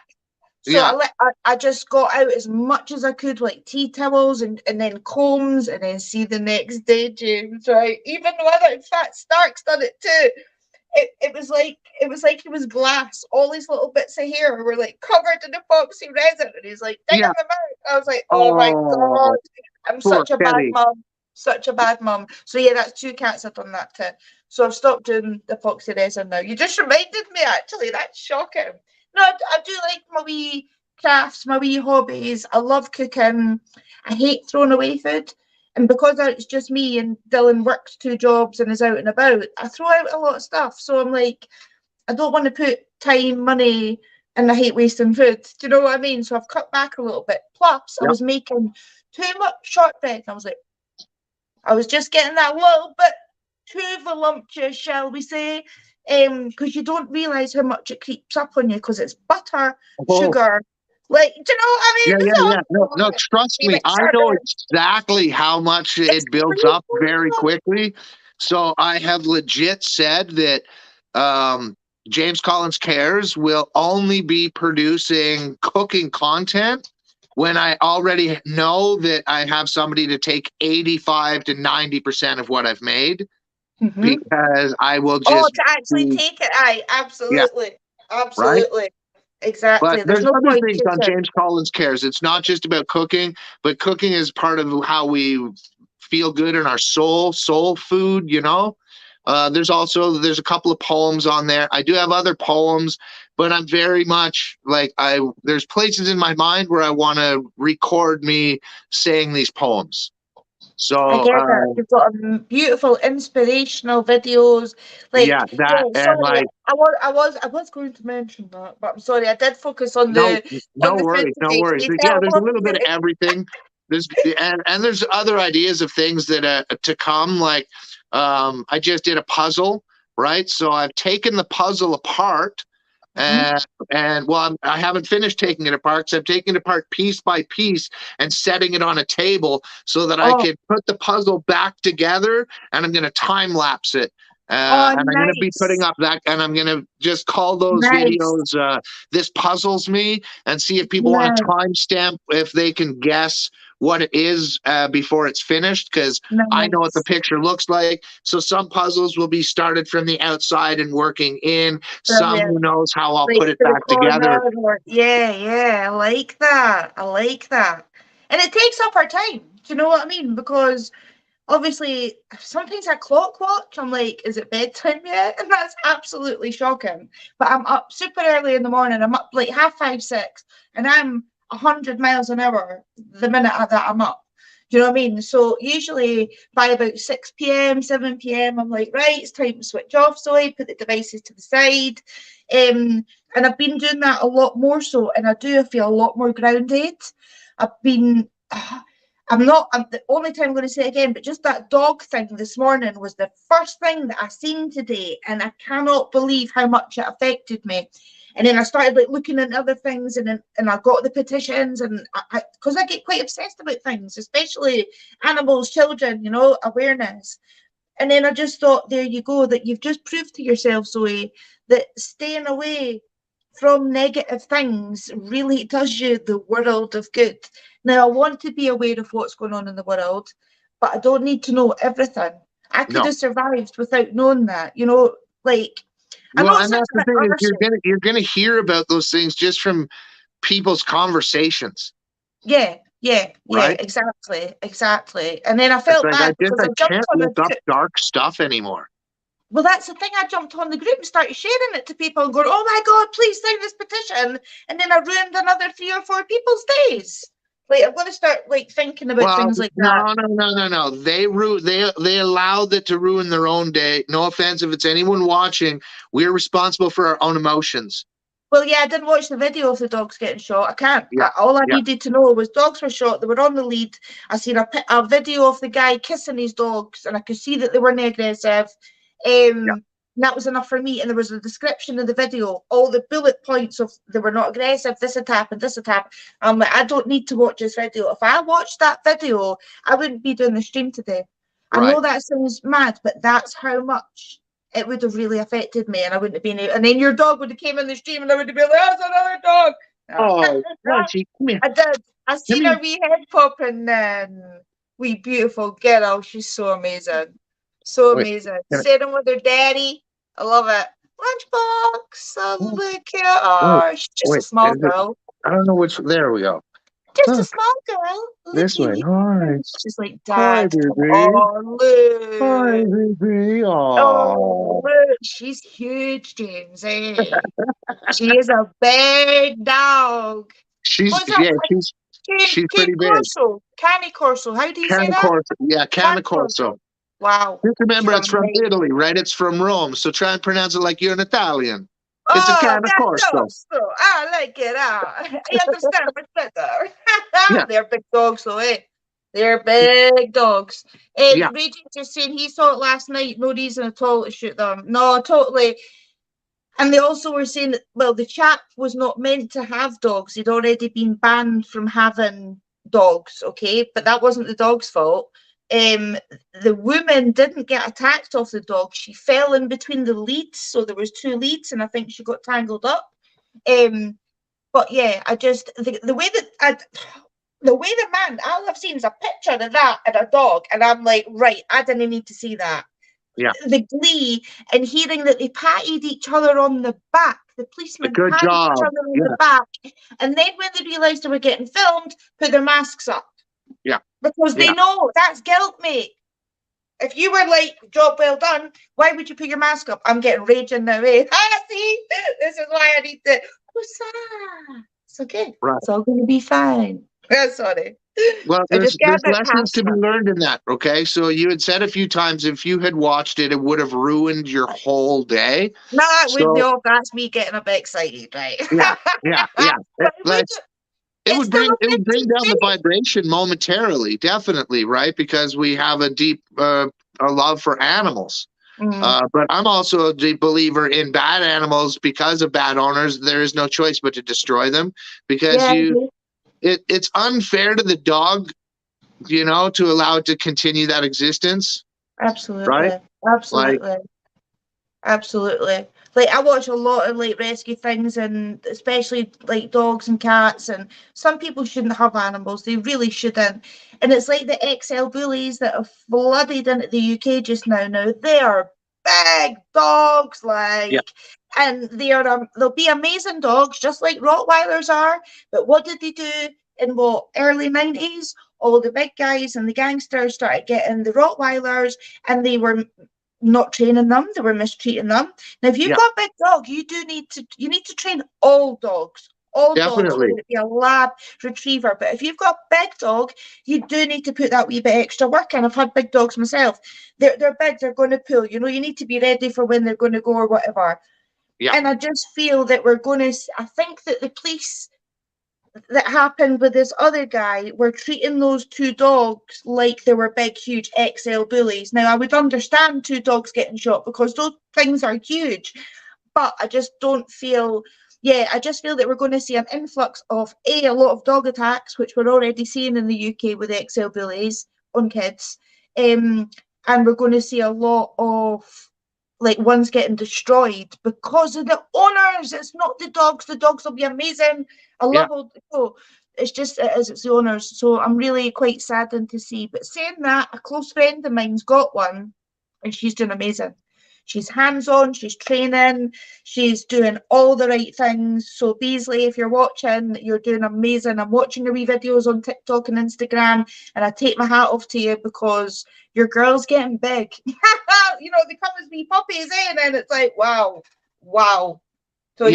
So Yeah. I just got out as much as I could, like tea towels and then combs, and then see the next day, James. Right? Even whether Fat Stark's done it too. It was like it was glass. All these little bits of hair were like covered in epoxy resin, and he's like digging Yeah. them out. I was like, oh my Oh, god, I'm poor such a bad Teddy. mum, such a bad mum. So yeah, that's 2 cats I've done that to. So I've stopped doing the epoxy resin now. You just reminded me actually. That's shocking. No, I do like my wee crafts, my wee hobbies. I love cooking. I hate throwing away food. And because it's just me and Dylan works 2 jobs and is out and about, I throw out a lot of stuff. So I'm like, I don't want to put time, money, and I hate wasting food. Do you know what I mean? So I've cut back a little bit. Plus, I Yep. was making too much shortbread. And I was like, I was just getting that little bit too voluptuous, shall we say? Because you don't realise how much it creeps up on you because it's butter, sugar. Like, do you know what I mean? Yeah. No, trust me, I know exactly how much it builds up very quickly. So I have legit said that James Collins Cares will only be producing cooking content when I already know that I have somebody to take 85 to 90% of what I've made, because I will just to actually take it. Aye, absolutely. Absolutely. Right? Exactly. But There's there's no other point things on cooking. James Collins Cares. It's not just about cooking, but cooking is part of how we feel good in our soul food, you know? There's a couple of poems on there. I do have other poems, but I'm very much like there's places in my mind where I want to record me saying these poems. So I get that. You've got beautiful inspirational videos. Like, yeah, yeah, that and sorry, like I was going to mention that, but I'm sorry, I did focus on no the food no today. Can worries. you But yeah, tell there's a what little I'm bit of doing? everything. And there's other ideas of things that to come. Like I just did a puzzle, right? So I've taken the puzzle apart. And well, I haven't finished taking it apart because I'm taking it apart piece by piece and setting it on a table so that I Oh, can put the puzzle back together, and I'm going to time lapse it. oh, And I'm going to be putting nice, up that, and I'm going to just call those nice, videos This Puzzles Me, and see if people want to nice. timestamp if they can guess what it is before it's finished, because I know what the Nice. picture looks like. So some puzzles will be started from the outside and working in. Some, who Brilliant. knows how I'll Like put it the back together. corner or yeah, yeah, I like that. I like that. And it takes up our time. Do you know what I mean? Because obviously sometimes I clock watch. I'm like, is it bedtime yet? And that's absolutely shocking. But I'm up super early in the morning. I'm up like 5:30, 6, and I'm 100 miles an hour the minute that I'm up. Do you know what I mean? So usually by about 6 p.m., 7 p.m., I'm like, right, it's time to switch off. So I put the devices to the side. And I've been doing that a lot more so, and I do feel a lot more grounded. I've been I'm the only time I'm going to say it again, but just that dog thing this morning was the first thing that I seen today, and I cannot believe how much it affected me. And then I started like looking at other things, and I got the petitions, and because I get quite obsessed about things, especially animals, children, awareness. And then I just thought, there you go, that you've just proved to yourself, Zoe, that staying away from negative things really does you the world of good. Now, I want to be aware of what's going on in the world, but I don't need to know everything. I could No. have survived without knowing that, like, I know Well, it and sounds that's a the bit thing, is arsey. you're gonna hear about those things just from people's conversations, Yeah, yeah, yeah, right? exactly. And then I It's felt like bad because I I jumped can't on a look up group. dark stuff anymore. Well, that's the thing. I jumped on the group and started sharing it to people and going, oh my God, please sign this petition. And then I ruined another 3 or 4 people's days. Like, I'm going to start like thinking about Well, things like that. no. They allowed it to ruin their own day. No offense if it's anyone watching. We're responsible for our own emotions. Well, yeah, I didn't watch the video of the dogs getting shot. I can't. Yeah, All I yeah, needed to know was dogs were shot. They were on the lead. I seen a video of the guy kissing his dogs, and I could see that they weren't aggressive. yeah. And that was enough for me. And there was a description of the video, all the bullet points of they were not aggressive. This had happened. This had happened. I'm like, I don't need to watch this video. If I watched that video, I wouldn't be doing the stream today. I Right. know that sounds mad, but that's how much it would have really affected me, and I wouldn't have been able, and then your dog would have came in the stream and I would have been like, that's another dog. Oh, No. Frenchie, come here. I did. I Come seen here. her wee head pop, and wee beautiful girl. She's so amazing. So Wait. amazing. Can Sitting with her daddy. I love it. Lunchbox. Oh, I, look at wait, her. She's just a wait. small Is it? girl. I don't know which. There we go. Just a Look small girl. this way. Looky Hi, here. She's like, hi, Dad, come baby. on, Hi, look. baby. Oh, Oh, look, she's huge, James. Eh? She is a big dog. she's What's that? yeah. She's Cane pretty big. Corso. Cane Corso. How do you say that? Canacorso. Yeah, Cane Canacorso. Corso. Wow. Just remember, She's it's from amazing. Italy, right? It's from Rome. So try and pronounce it like you're an Italian. It's a Oh, that Canacorso. dog. So I like it. I understand much better. Yeah, They're big dogs, though, eh? They're big dogs. yeah. Regis just saying he saw it last night. No reason at all to shoot them. No, totally. And they also were saying that, well, the chap was not meant to have dogs. He'd already been banned from having dogs, okay? But that wasn't the dog's fault. The woman didn't get attacked off the dog. She fell in between the leads. So there was 2 leads, and I think she got tangled up. But yeah, I just, the way that man, all I've seen is a picture of that and a dog. And I'm like, right, I didn't need to see that. Yeah. The glee and hearing that they patted each other on the back. The policemen Good patted job. each other on Yeah. the back. And then when they realised they were getting filmed, put their masks up. Yeah. Because they know that's guilt, mate. If you were like, job well done, why would you put your mask up? I'm getting raging now, eh? See? This is why I need to. It's okay. Right. It's all going to be fine. Sorry. Well, I there's just get a bit lessons to be passionate. learned in that. Okay, so you had said a few times if you had watched it, it would have ruined your whole day. No, So that's me getting a bit excited, right? yeah. It would bring down the thing. vibration momentarily, definitely, right? Because we have a deep a love for animals. But I'm also a deep believer in bad animals because of bad owners. There is no choice but to destroy them because it's unfair to the dog, to allow it to continue that existence. Absolutely. Right? Absolutely. Absolutely. like I watch a lot of like rescue things, and especially like dogs and cats, and some people shouldn't have animals, they really shouldn't. And it's like the XL bullies that have flooded into the UK just now. They are big dogs, Yeah. like, and they'll be amazing dogs just like Rottweilers are. But what did they do in what early 90s? All the big guys and the gangsters started getting the Rottweilers, and they were not training them, they were mistreating them. Now, if you've Yeah. got a big dog, you need to train all dogs. All dogs, Definitely. whether it be a lab retriever. But if you've got a big dog, you do need to put that wee bit extra work in. I've had big dogs myself. They're big, they're going to pull. You need to be ready for when they're going to go or whatever. Yeah. And I just feel that I think that the police that happened with this other guy were treating those two dogs like they were big, huge XL bullies. Now, I would understand two dogs getting shot because those things are huge, but I just don't feel, I just feel that we're going to see an influx of a lot of dog attacks, which we're already seeing in the UK with XL bullies on kids, and we're going to see a lot of like ones getting destroyed because of the owners. It's not the dogs. The dogs will be amazing. I love all the it's just it's the owners. So I'm really quite saddened to see. But saying that, a close friend of mine's got one, and she's doing amazing. She's hands-on, she's training, she's doing all the right things. So Beasley, if you're watching, you're doing amazing. I'm watching your wee videos on TikTok and Instagram, and I take my hat off to you because your girl's getting big. They come as wee puppies, and then it's like, wow. So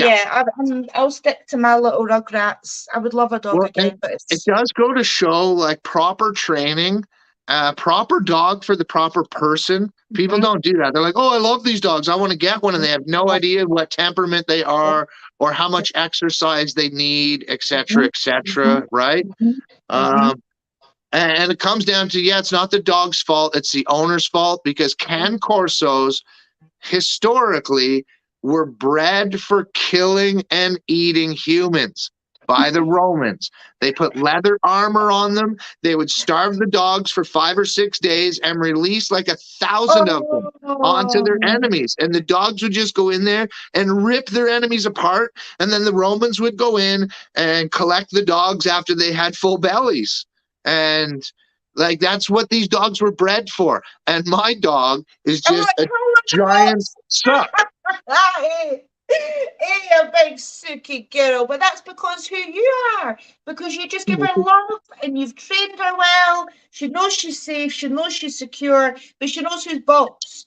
I'll stick to my little Rugrats. I would love a dog again, but it does go to show, like, proper training, proper dog for the proper person. People don't do that. They're like, oh, I love these dogs, I want to get one, and they have no idea what temperament they are or how much exercise they need, etc., right? And it comes down to, it's not the dog's fault, it's the owner's fault, because Can Corsos historically were bred for killing and eating humans by the Romans. They put leather armor on them. They would starve the dogs for 5 or 6 days and release like 1,000 of them onto their enemies. And the dogs would just go in there and rip their enemies apart. And then the Romans would go in and collect the dogs after they had full bellies. And like, that's what these dogs were bred for. And my dog is just a giant suck. Hey, you big suki girl, but that's because who you are. Because you just give her love and you've trained her well. She knows she's safe. She knows she's secure, but she knows who's boss.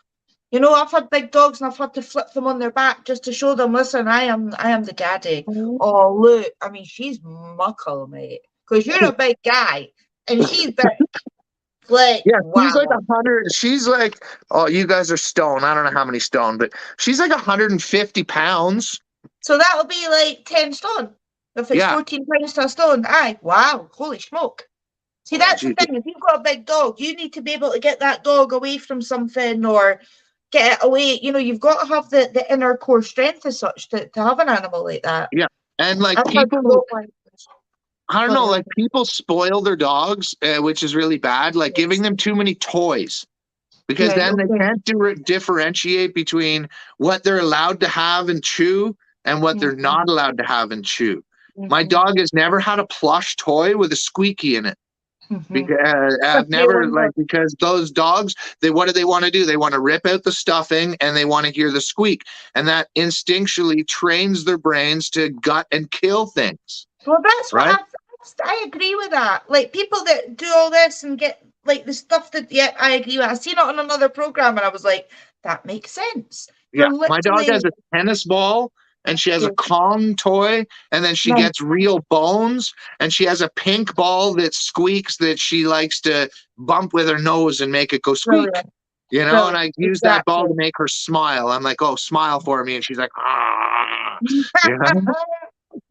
I've had big dogs and I've had to flip them on their back just to show them, listen, I am the daddy. Oh, look, I mean, she's muckle, mate. Because you're a big guy and she's big. Like, she's like 100. She's like, oh, you guys are stone. I don't know how many stone, but she's like 150 pounds. So that'll be like 10 stone. If it's 14 pounds to a stone. Aye, wow, holy smoke. See, that's the thing. If you've got a big dog, you need to be able to get that dog away from something or get it away. You've got to have the inner core strength as such to have an animal like that. Yeah. And like people, I don't know, like people spoil their dogs, which is really bad, like giving them too many toys, because then they can't differentiate between what they're allowed to have and chew and what they're not allowed to have and chew. My dog has never had a plush toy with a squeaky in it. Because I've never, like, because those dogs, what do they want to do? They want to rip out the stuffing and they want to hear the squeak, and that instinctually trains their brains to gut and kill things. Well, that's right. I agree with that. Like, people that do all this and get like the stuff that, I agree with. I seen it on another program and I was like, that makes sense. Yeah, my dog has a tennis ball and she has a Kong toy, and then she gets real bones, and she has a pink ball that squeaks that she likes to bump with her nose and make it go squeak. And I use that ball to make her smile. I'm like, oh, smile for me. And she's like, ah.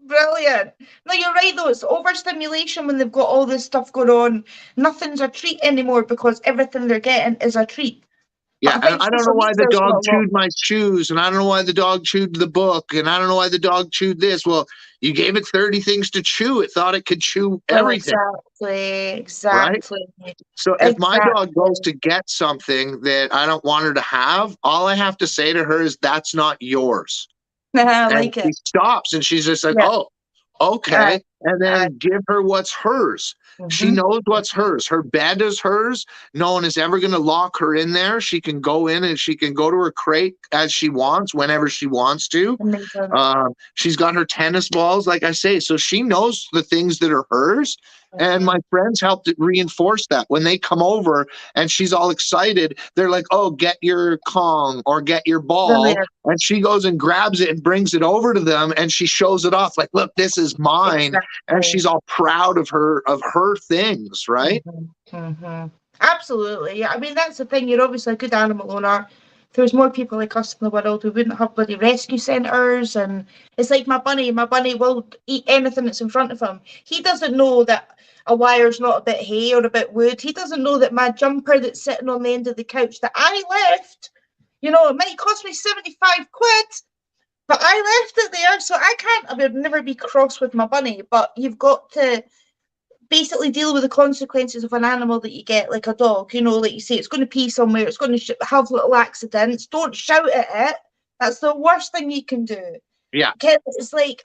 Brilliant. No, you're right though. It's overstimulation when they've got all this stuff going on. Nothing's a treat anymore because everything they're getting is a treat. Yeah, I and think I don't know social why the media's got dog a lot. chewed my shoes, and I don't know why the dog chewed the book, and I don't know why the dog chewed this. Well, you gave it 30 things to chew. It thought it could chew Well, everything, exactly, right? exactly, So if my dog goes exactly. to get something that I don't want her to have, all I have to say to her is, "That's not yours." I And like it. she stops and she's just like, Yeah. "Oh, okay." And Uh, then give her what's hers. She mhm. knows what's hers. Her bed is hers. No one is ever going to lock her in there. She can go in and she can go to her crate as she wants, whenever she wants to. Amazing. She's got her tennis balls, like I say. So she knows the things that are hers. And my Mhm. friends helped reinforce that. When they come over and she's all excited, they're like, "Oh, get your Kong or get your ball." Brilliant. And she goes and grabs it and brings it over to them and she shows it off like, "Look, this is mine." And Exactly. she's all proud of her things, right? Absolutely. Yeah. I mean, that's the thing. You're obviously a good animal owner. If there's more people like us in the world, we wouldn't have bloody rescue centres. And it's like my bunny. My bunny will eat anything that's in front of him. He doesn't know that a wire's not a bit hay or a bit wood. He doesn't know that my jumper that's sitting on the end of the couch that I left, it might cost me 75 quid, but I left it there. So I would never be cross with my bunny, but you've got to basically deal with the consequences of an animal that you get, like a dog. Like you say, it's going to pee somewhere, it's going to have little accidents. Don't shout at it. That's the worst thing you can do. Yeah. It's like,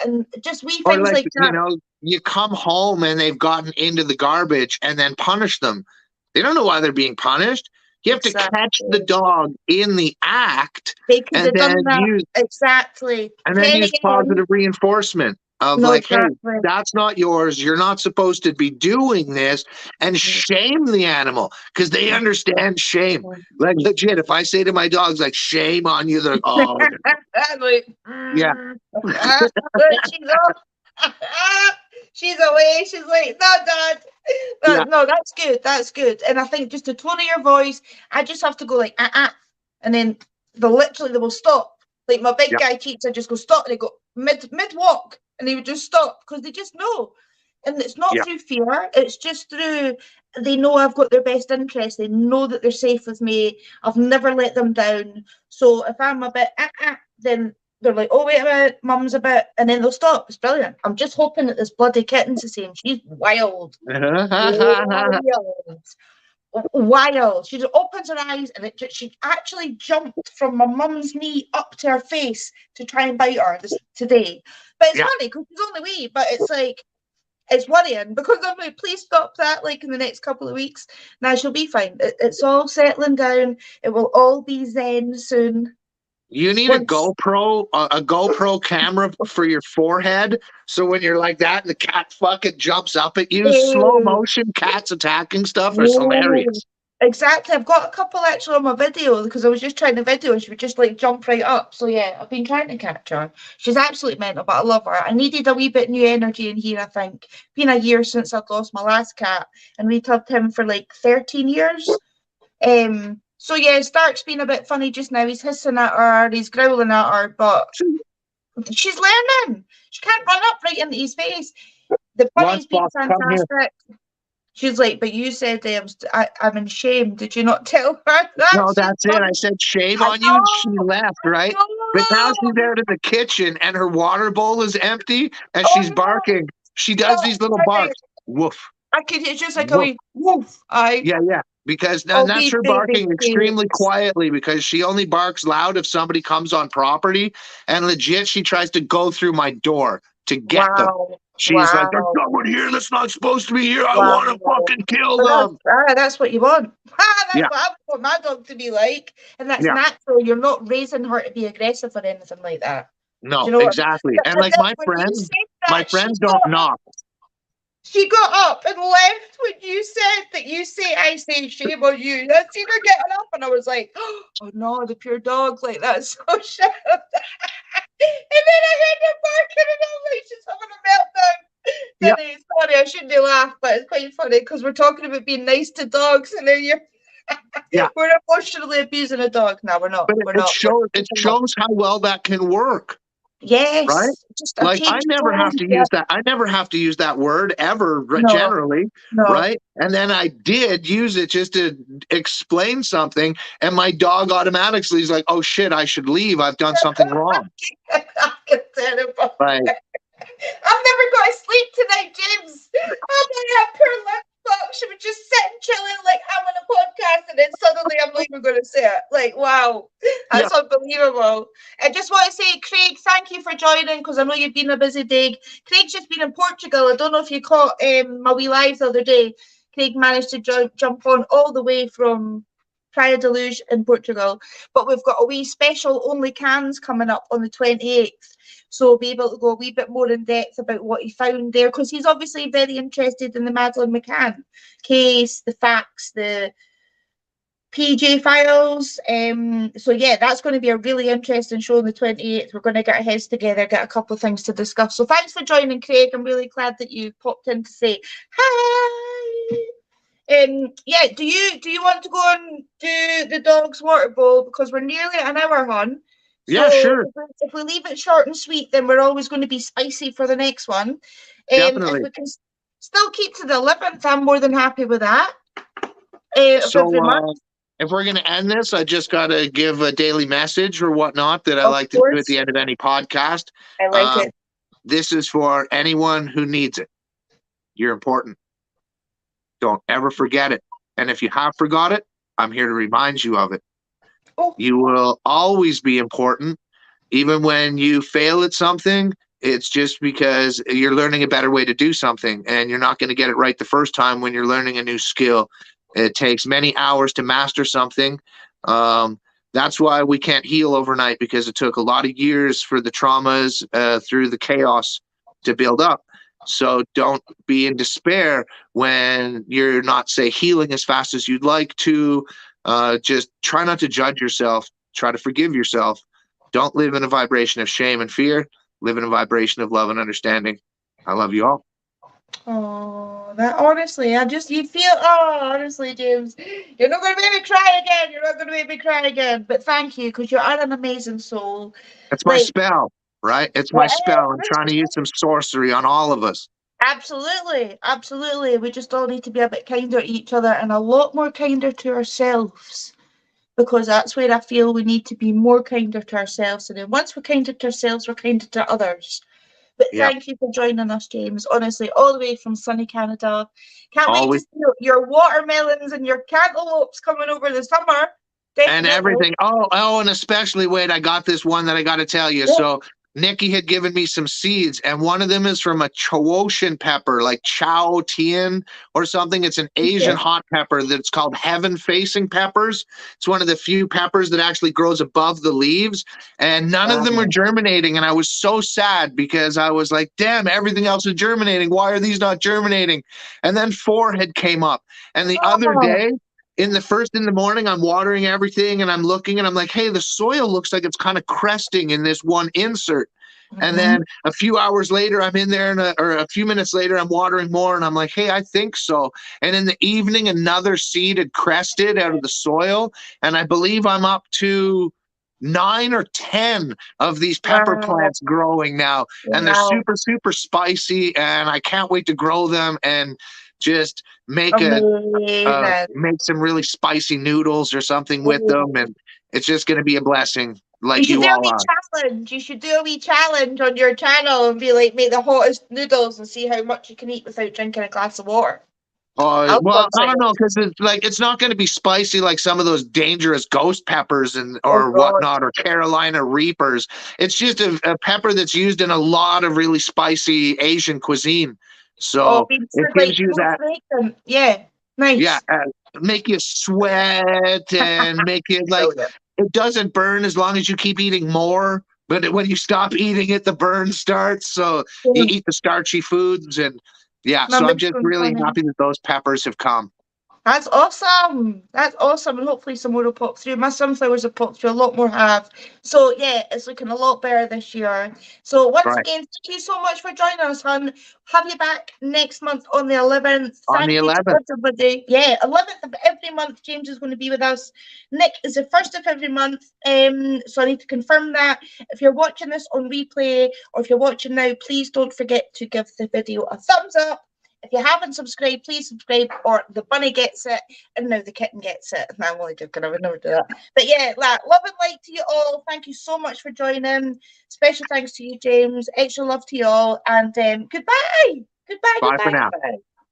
and just wee Or things like, like that. you come home and they've gotten into the garbage and then punish them. They don't know why they're being punished. You have to catch the Exactly. dog in the act They could and have then done that. use Exactly. and then Ken use again. positive reinforcement of No, like, "Hey, exactly. that's not yours. You're not supposed to be doing this," and shame the animal because they understand shame. Like legit, if I say to my dogs like, "Shame on you," they're like, "Oh, Like, yeah." she's off. She's away. She's like, no, Dad. Yeah. No, that's good. That's good. And I think just the tone of your voice, I just have to go like, and then they will stop. Like my big Yeah. guy cheats, I just go stop, and they go mid walk, and they would just stop because they just know. And it's not Yeah. through fear; it's just through they know I've got their best interest. They know that they're safe with me. I've never let them down. So if I'm a bit then they're like, "Oh wait a minute, Mum's a bit," and then they'll stop. It's brilliant. I'm just hoping that this bloody kitten's the same. She's wild, wild, wild. She just opens her eyes and she actually jumped from my mum's knee up to her face to try and bite her today. But it's Yeah. funny because she's only wee, but it's like it's worrying because I'm like, please stop that, like in the next couple of weeks. Now she'll be fine. It's all settling down. It will all be zen soon. You need a Once GoPro camera for your forehead. So when you're like that, and the cat fucking jumps up at you. Slow Hey, motion cats attacking stuff is whoa. hilarious. Exactly. I've got a couple actually on my video because I was just trying to video and she would just like jump right up. So yeah, I've been trying to catch her. She's absolutely mental, but I love her. I needed a wee bit new energy in here, I think. Been a year since I'd lost my last cat and we'd had him for like 13 years. So yeah, Stark's been a bit funny just now. He's hissing at her, he's growling at her, but she's learning. She can't run up right into his face. The bunny's been Lunchbox, come here. fantastic. She's like, but you said I'm in shame. Did you not tell her that? No, She's that's it. I funny. said shame I on you, and she know. left, I right? But now she's know. out in the kitchen, and her water bowl is empty, and Oh she's no. barking. She does Stop these little running. barks. Woof, It's just like a woof. wee woof. Yeah, yeah. Because Oh, and that's these her baby barking extremely kids. quietly because she only barks loud if somebody comes on property. And legit, she tries to go through my door to get them. Wow. She's like, "There's Wow. someone here that's not supposed to be here. I Wow. want to fucking kill But them." that's what you want. That's Yeah, what I want my dog to be like. And that's yeah. natural. You're not raising her to be aggressive or anything like that. Do No, you know what I exactly. mean? And And like then when you said my that, friends don't knock. she got up and left when you said that I say shame on you. I seen her getting up and I was like, oh no, the pure dog, like that's so shit. And then I heard her barking and I'm like, she's having a meltdown. Yeah, Sorry, I shouldn't laugh, but it's quite funny because we're talking about being nice to dogs and then yeah. we're emotionally abusing a dog. No, we're not. But We're it not. We're shows how well that can work. right? Yes, just a Like I change of never have tone. to Yeah. use that. I never have to use that word ever No, generally, no. right? And then I did use it just to explain something, and my dog automatically is like, "Oh shit, I should leave. I've done something wrong." Terrible. Right? I'm never going to sleep tonight, James. I'm going to have poor lip fuck. She was just sitting chilling like I'm on a podcast, and then suddenly I'm not even going to say it. Like, wow, Yeah. that's unbelievable. I just want to say, Craig, thank you for joining because I know you've been a busy day. Craig's just been in Portugal. I don't know if you caught my wee live the other day. Craig managed to jump on all the way from Praia de Luz in Portugal, but we've got a wee special only cans coming up on the 28th. So we'll be able to go a wee bit more in depth about what he found there, because he's obviously very interested in the Madeleine McCann case, the facts, the PJ files. So yeah, that's going to be a really interesting show on the 28th. We're going to get our heads together, get a couple of things to discuss. So thanks for joining, Craig. I'm really glad that you popped in to say hi. Yeah, do you want to go and do the dog's water bowl, because we're nearly an hour on. Yeah, So sure. if we leave it short and sweet, then we're always going to be spicy for the next one. Definitely. If we can still keep to the 11th, I'm more than happy with that. Of every month. If we're going to end this, I just got to give a daily message or whatnot that I Of like to do at course. the end of any podcast. I like it. This is for anyone who needs it. You're important. Don't ever forget it. And if you have forgot it, I'm here to remind you of it. Oh. You will always be important. Even when you fail at something, it's just because you're learning a better way to do something, and you're not going to get it right the first time when you're learning a new skill. It takes many hours to master something. That's why we can't heal overnight, because it took a lot of years for the traumas through the chaos to build up. So don't be in despair when you're not, say, healing as fast as you'd like to. Just try not to judge yourself. Try to forgive yourself. Don't live in a vibration of shame and fear. Live in a vibration of love and understanding. I love you all. Oh, that honestly, you feel, oh, honestly, James, you're not going to make me cry again. You're not going to make me cry again. But thank you, because you are an amazing soul. It's my spell, right? It's my spell. I'm trying to use some sorcery on all of us. Absolutely, absolutely. We just all need to be a bit kinder to each other and a lot more kinder to ourselves, because that's where I feel we need to be more kinder to ourselves. And then once we're kinder to ourselves, we're kinder to others. But thank you for joining us, James. Honestly, all the way from sunny Canada. Can't wait to see your watermelons and your cantaloupes coming over the summer. Definitely. And everything. Oh, and especially, wait, I got this one that I got to tell you. Yeah. So Nikki had given me some seeds, and one of them is from a Chaoshan pepper, like Chow Tien or something. It's an Asian hot pepper that's called heaven-facing peppers. It's one of the few peppers that actually grows above the leaves, and none of them are germinating. And I was so sad, because I was like, damn, everything else is germinating. Why are these not germinating? And then 4 had came up. And the other day, in the morning, I'm watering everything, and I'm looking, and I'm like, hey, the soil looks like it's kind of cresting in this one insert. And then a few hours later, I'm in there, or a few minutes later, I'm watering more, and I'm like, hey, I think so. And in the evening, another seed had crested out of the soil, and I believe I'm up to 9 or 10 of these pepper plants growing now. And they're super, super spicy, and I can't wait to grow them and just make some really spicy noodles or something with them, and it's just going to be a blessing. Like you all are. You should do a wee challenge on your channel and be like, make the hottest noodles and see how much you can eat without drinking a glass of water. Well, I don't know, because it's not going to be spicy like some of those dangerous ghost peppers or whatnot, or Carolina Reapers. It's just a pepper that's used in a lot of really spicy Asian cuisine. So it gives you that. Yeah, nice. Yeah, make you sweat and make it like it doesn't burn as long as you keep eating more. But when you stop eating it, the burn starts. So you eat the starchy foods, and so I'm just really happy that those peppers have come. That's awesome. That's awesome. And hopefully some more will pop through. My sunflowers have popped through. A lot more have. So yeah, it's looking a lot better this year. So once Right. again, thank you so much for joining us, hon. Have you back next month on the 11th. On the Thank you to 11th. everybody. Yeah, 11th of every month, James is going to be with us. Nick is the 1st of every month. So I need to confirm that. If you're watching this on replay or if you're watching now, please don't forget to give the video a thumbs up. If you haven't subscribed, please subscribe, or the bunny gets it, and now the kitten gets it. No, I'm only joking, I would never do that. But yeah, love and light to you all. Thank you so much for joining. Special thanks to you, James. Extra love to you all, and goodbye. Goodbye, Bye for goodbye, now. goodbye.